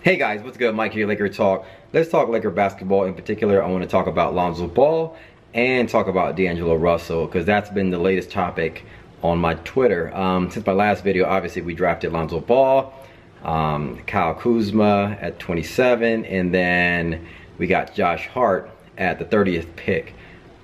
Hey guys, what's good? Mike here, Laker Talk. Let's talk Laker basketball. In particular, I want to talk about Lonzo Ball and talk about D'Angelo Russell, because that's been the latest topic on my Twitter. Since my last video, obviously we drafted Lonzo Ball, Kyle Kuzma at 27, and then we got Josh Hart at the 30th pick.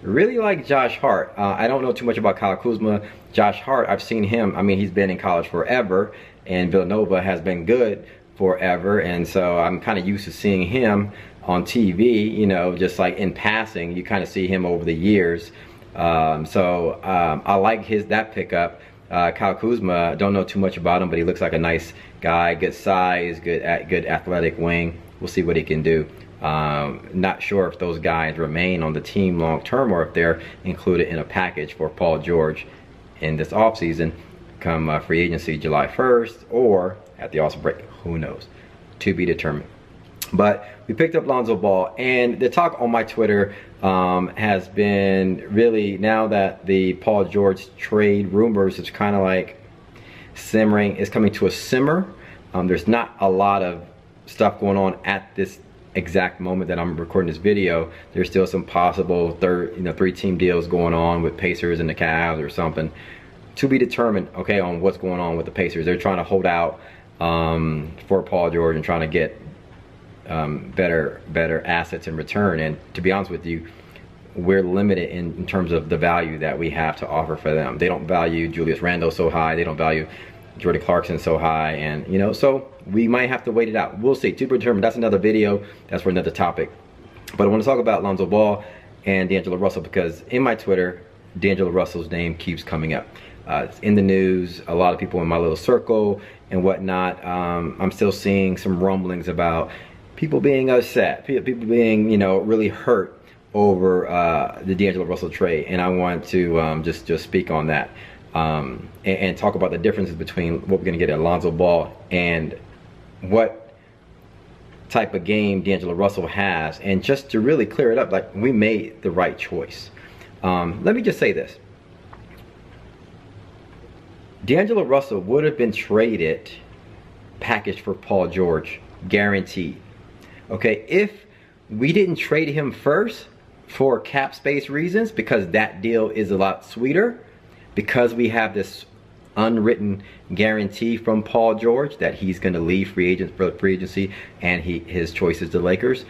Really like Josh Hart. I don't know too much about Kyle Kuzma. Josh Hart, I've seen him. I mean, he's been in college forever, and Villanova has been good forever, and so I'm kind of used to seeing him on TV, you know, just like in passing. You kind of see him over the years. I like that pickup. Kyle Kuzma, don't know too much about him, but he looks like a nice guy, good size, good athletic wing. We'll see what he can do. Not sure if those guys remain on the team long term or if they're included in a package for Paul George in this offseason come free agency July 1st or at the All-Star break. Who knows? To be determined. But we picked up Lonzo Ball, and the talk on my Twitter has been really, now that the Paul George trade rumors is kind of like simmering, is coming to a simmer. There's not a lot of stuff going on at this exact moment that I'm recording this video. There's still some possible three-team deals going on with Pacers and the Cavs or something. To be determined, okay, on what's going on with the Pacers. They're trying to hold out for Paul George and trying to get better assets in return. And to be honest with you, we're limited in terms of the value that we have to offer for them. They don't value Julius Randle so high. They don't value Jordan Clarkson so high, and you know, so we might have to wait it out. We'll see. To be determined. That's another video. That's for another topic. But I want to talk about Lonzo Ball and D'Angelo Russell, because in my Twitter, D'Angelo Russell's name keeps coming up. It's in the news. A lot of people in my little circle and whatnot. I'm still seeing some rumblings about people being upset, people being, you know, really hurt over the D'Angelo Russell trade, and I want to just speak on that and talk about the differences between what we're going to get at Lonzo Ball and what type of game D'Angelo Russell has, and just to really clear it up, like, we made the right choice. Let me just say this. D'Angelo Russell would have been traded, packaged for Paul George, guaranteed. Okay, if we didn't trade him first for cap space reasons, because that deal is a lot sweeter, because we have this unwritten guarantee from Paul George that he's going to leave free agency and his choice is the Lakers.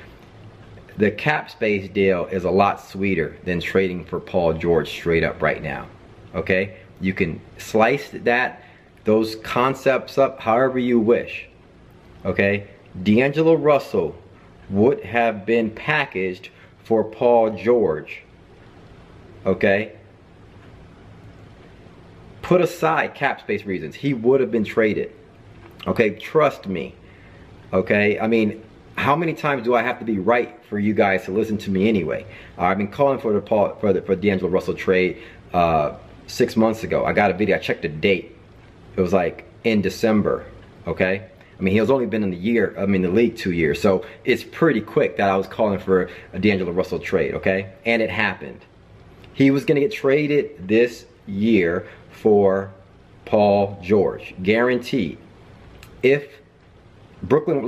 The cap space deal is a lot sweeter than trading for Paul George straight up right now. Okay, you can slice those concepts up however you wish. Okay, D'Angelo Russell would have been packaged for Paul George. Okay, put aside cap space reasons, he would have been traded. Okay, trust me. Okay, I mean, how many times do I have to be right for you guys to listen to me anyway? I've been calling for the D'Angelo Russell trade 6 months ago. I got a video, I checked the date. It was like in December. Okay, I mean, he has only been in the league 2 years, so it's pretty quick that I was calling for a D'Angelo Russell trade. Okay, and it happened. He was going to get traded this year for Paul George, guaranteed. If Brooklyn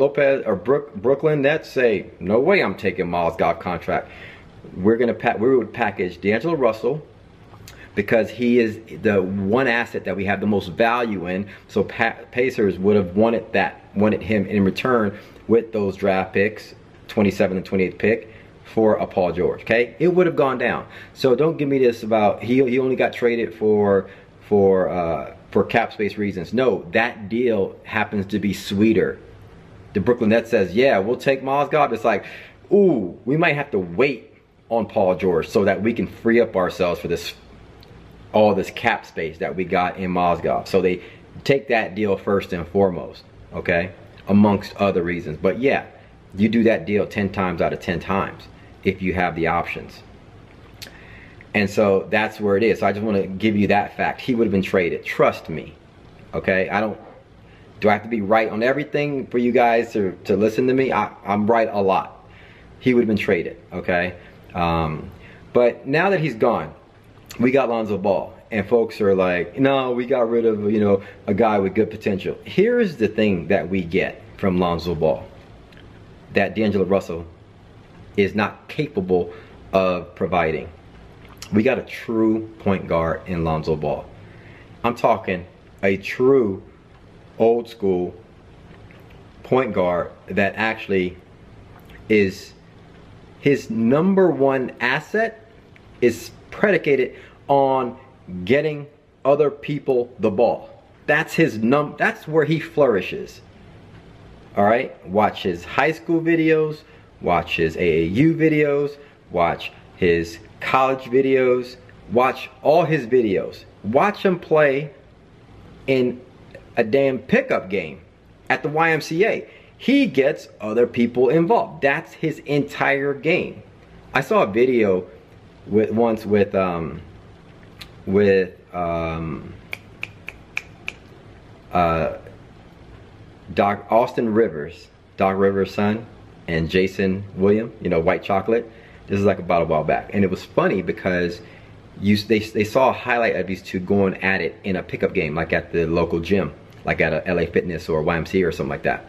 Nets say, no way I'm taking Miles Goff contract, we would package D'Angelo Russell, because he is the one asset that we have the most value in. So Pacers would have wanted him in return with those draft picks, 27th and 28th pick, for a Paul George. Okay, it would have gone down. So don't give me this about he only got traded for cap space reasons. No, that deal happens to be sweeter. The Brooklyn Nets says, yeah, we'll take Miles Goff. It's like, ooh, we might have to wait on Paul George so that we can free up ourselves for all this cap space that we got in Miles Goff. So they take that deal first and foremost, okay, amongst other reasons. But yeah, you do that deal 10 times out of 10 times if you have the options. And so that's where it is. So I just want to give you that fact. He would have been traded. Trust me. Okay, do I have to be right on everything for you guys to listen to me? I'm right a lot. He would have been traded, okay? But now that he's gone, we got Lonzo Ball, and folks are like, no, we got rid of, you know, a guy with good potential. Here's the thing that we get from Lonzo Ball. that D'Angelo Russell is not capable of providing. We got a true point guard in Lonzo Ball. I'm talking a true old school point guard that actually is, his number one asset is predicated on getting other people the ball. That's that's where he flourishes. All right, watch his high school videos, watch his AAU videos, watch his college videos, watch all his videos. Watch him play in a damn pickup game at the YMCA. He gets other people involved. That's his entire game. I saw a video once with Austin Rivers, Doc Rivers' son, and Jason Williams, you know, White Chocolate. This is like about a while back, and it was funny because they saw a highlight of these two going at it in a pickup game, like at the local gym, like at a LA Fitness or YMCA or something like that.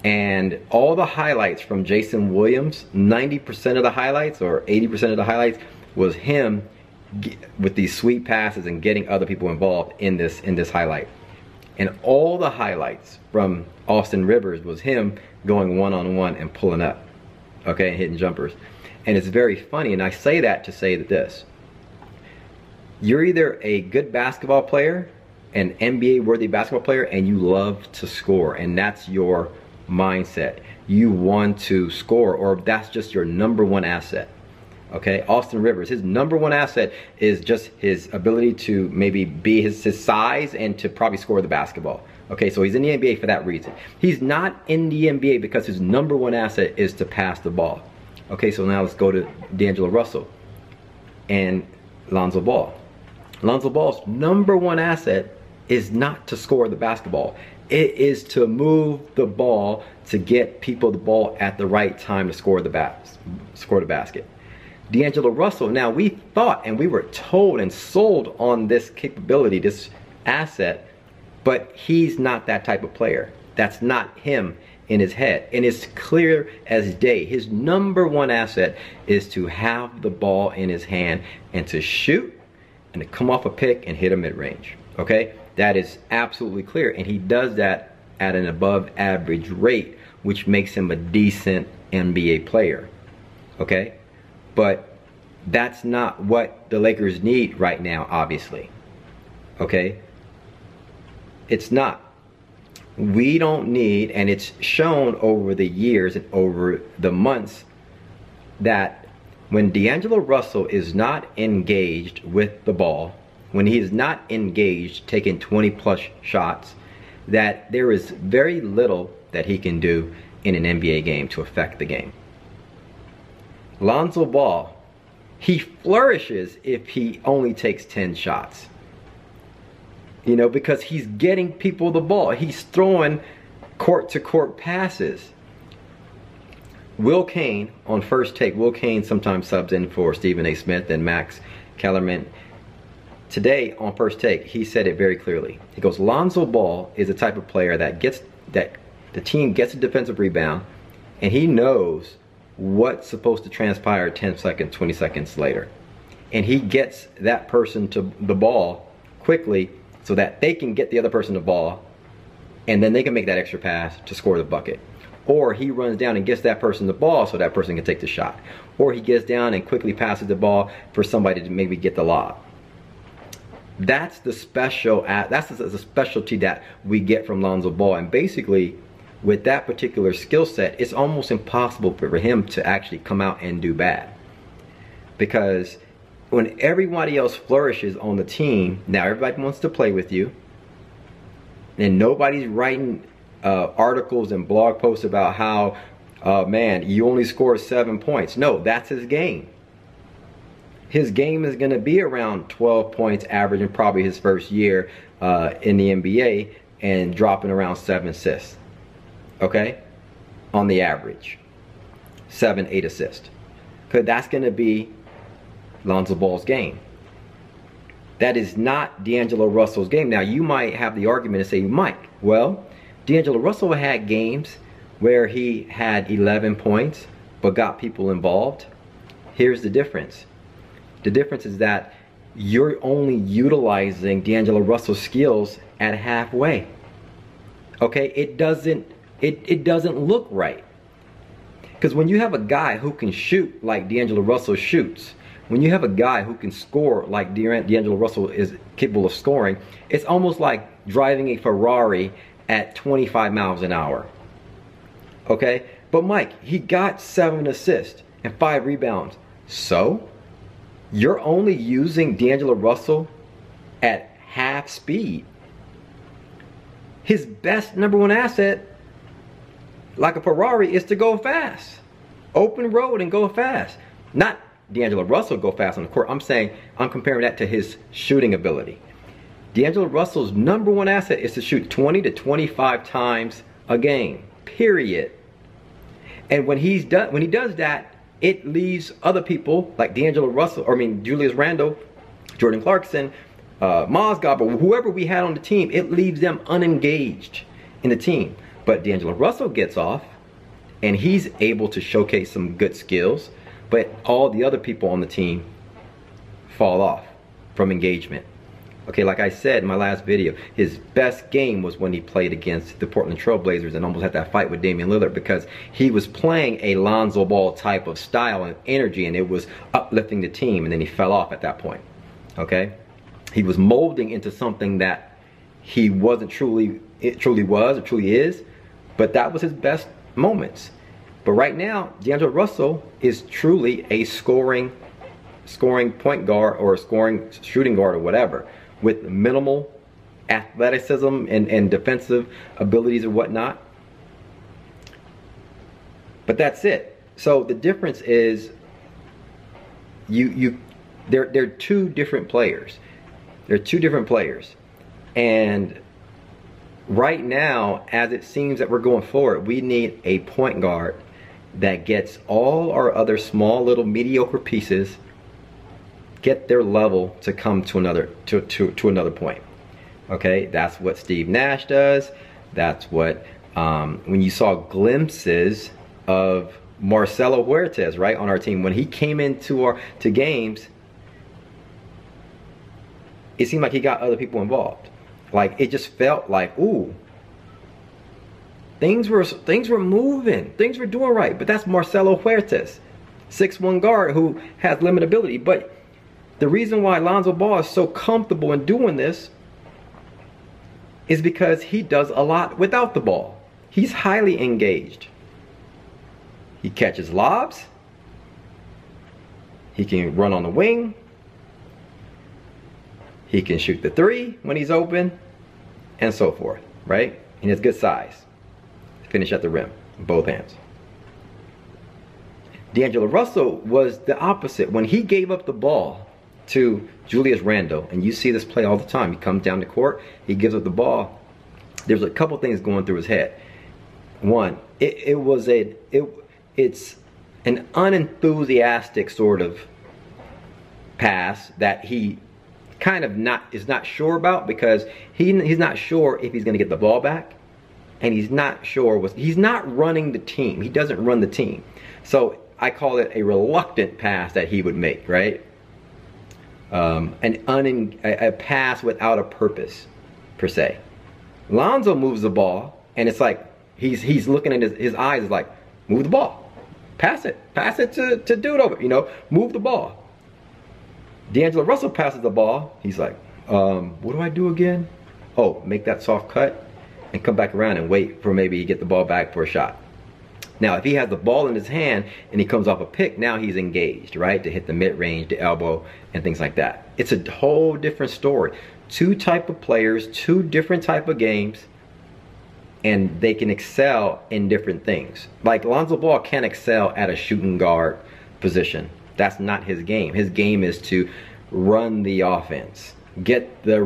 And all the highlights from Jason Williams, 90% of the highlights or 80% of the highlights was him with these sweet passes and getting other people involved in this highlight. And all the highlights from Austin Rivers was him going one-on-one and pulling up, okay, and hitting jumpers. And it's very funny, and I say that to say that this: you're either a good basketball player, an NBA-worthy basketball player, and you love to score, and that's your mindset. You want to score, or that's just your number one asset. Okay, Austin Rivers, his number one asset is just his ability to maybe be his size and to probably score the basketball. Okay, so he's in the NBA for that reason. He's not in the NBA because his number one asset is to pass the ball. Okay, so now let's go to D'Angelo Russell and Lonzo Ball. Lonzo Ball's number one asset is not to score the basketball. It is to move the ball, to get people the ball at the right time to score the basket. D'Angelo Russell, now we thought and we were told and sold on this capability, this asset, but he's not that type of player. That's not him in his head. And it's clear as day. His number one asset is to have the ball in his hand and to shoot and to come off a pick and hit a mid-range. Okay? That is absolutely clear. And he does that at an above average rate, which makes him a decent NBA player. Okay? But that's not what the Lakers need right now, obviously. Okay? It's not. We don't need, and it's shown over the years and over the months, that when D'Angelo Russell is not engaged with the ball, when he is not engaged taking 20+ shots, that there is very little that he can do in an NBA game to affect the game. Lonzo Ball, he flourishes if he only takes 10 shots. You know, because he's getting people the ball. He's throwing court-to-court passes. Will Kane on First Take, Will Kane sometimes subs in for Stephen A. Smith and Max Kellerman. Today on First Take, he said it very clearly. He goes, Lonzo Ball is the type of player that the team gets a defensive rebound, and he knows what's supposed to transpire 10 seconds, 20 seconds later. And he gets that person to the ball quickly so that they can get the other person the ball, and then they can make that extra pass to score the bucket. Or he runs down and gets that person the ball so that person can take the shot. Or he gets down and quickly passes the ball for somebody to maybe get the lob. That's the specialty that we get from Lonzo Ball. And basically, with that particular skill set, it's almost impossible for him to actually come out and do bad. Because when everybody else flourishes on the team, now everybody wants to play with you, and nobody's writing articles and blog posts about how, man, you only scored 7 points. No, that's his game. His game is going to be around 12 points average in probably his first year in the NBA, and dropping around 7 assists. Okay? On the average. 7, 8 assists. Because that's going to be Lonzo Ball's game. That is not D'Angelo Russell's game. Now, you might have the argument and say, Mike, well, D'Angelo Russell had games where he had 11 points but got people involved, here's the difference. The difference is that you're only utilizing D'Angelo Russell's skills at halfway. Okay, it doesn't look right. Because when you have a guy who can shoot like D'Angelo Russell shoots, when you have a guy who can score like D'Angelo Russell is capable of scoring, it's almost like driving a Ferrari at 25 miles an hour. Okay? But Mike, he got 7 assists and 5 rebounds. So, you're only using D'Angelo Russell at half speed. His best #1 asset, like a Ferrari, is to go fast. Open road and go fast. Not D'Angelo Russell go fast on the court. I'm comparing that to his shooting ability. D'Angelo Russell's #1 asset is to shoot 20 to 25 times a game. Period. And when he does that, it leaves other people like D'Angelo Russell, Julius Randle, Jordan Clarkson, Mozgov, or whoever we had on the team, it leaves them unengaged in the team. But D'Angelo Russell gets off, and he's able to showcase some good skills, but all the other people on the team fall off from engagement. Okay, like I said in my last video, his best game was when he played against the Portland Trail Blazers and almost had that fight with Damian Lillard, because he was playing a Lonzo Ball type of style and energy, and it was uplifting the team, and then he fell off at that point. Okay? He was molding into something that he wasn't truly is, but that was his best moments. But right now, D'Angelo Russell is truly a scoring point guard or a scoring shooting guard or whatever, with minimal athleticism and defensive abilities or whatnot. But that's it. So the difference is they're two different players. They're two different players. And right now, as it seems that we're going forward, we need a point guard that gets all our other small little mediocre pieces, get their level to come to another point. Okay, that's what Steve Nash does. That's what when you saw glimpses of Marcelo Huertas, right, on our team, when he came into games, it seemed like he got other people involved. Like, it just felt like, ooh, things were moving, things were doing right. But that's Marcelo Huertas, 6'1" guard who has limited ability. But the reason why Lonzo Ball is so comfortable in doing this is because he does a lot without the ball. He's highly engaged. He catches lobs. He can run on the wing. He can shoot the 3 when he's open, and so forth, right? And he has good size. Finish at the rim, both hands. D'Angelo Russell was the opposite. When he gave up the ball to Julius Randle, and you see this play all the time, he comes down the court, he gives up the ball, there's a couple things going through his head. One, it's an unenthusiastic sort of pass that he kind of is not sure about, because he's not sure if he's going to get the ball back, and he's not running the team. He doesn't run the team. So I call it a reluctant pass that he would make, right? A pass without a purpose, per se. Lonzo moves the ball, and it's like he's looking at his eyes is like, move the ball, pass it to dude over, move the ball. D'Angelo Russell passes the ball. He's like, what do I do again? Oh, make that soft cut and come back around and wait for maybe he get the ball back for a shot. Now, if he has the ball in his hand and he comes off a pick, now he's engaged, right? To hit the mid-range, the elbow, and things like that. It's a whole different story. Two type of players, two different type of games, and they can excel in different things. Like Lonzo Ball can't excel at a shooting guard position. That's not his game. His game is to run the offense, get the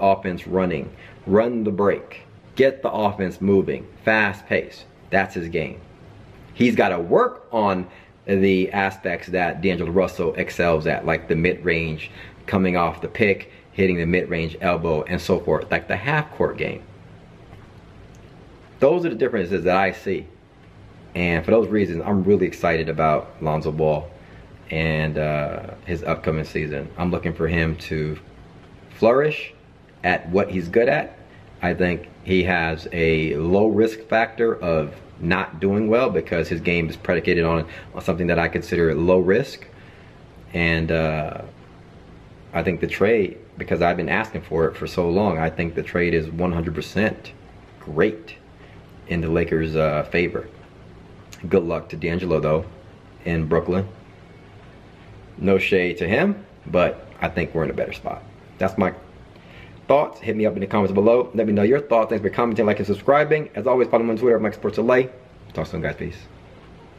offense running, run the break, get the offense moving, fast pace. That's his game. He's got to work on the aspects that D'Angelo Russell excels at, like the mid-range, coming off the pick, hitting the mid-range elbow, and so forth, like the half-court game. Those are the differences that I see. And for those reasons, I'm really excited about Lonzo Ball and his upcoming season. I'm looking for him to flourish at what he's good at. I think he has a low risk factor of not doing well because his game is predicated on something that I consider low risk. And I think the trade, because I've been asking for it for so long, I think the trade is 100% great in the Lakers' favor. Good luck to D'Angelo, though, in Brooklyn. No shade to him, but I think we're in a better spot. That's my thoughts. Hit me up in the comments below. Let me know your thoughts. Thanks for commenting, liking, subscribing. As always, follow me on Twitter at Mike Sports LA. Talk soon, guys. Peace.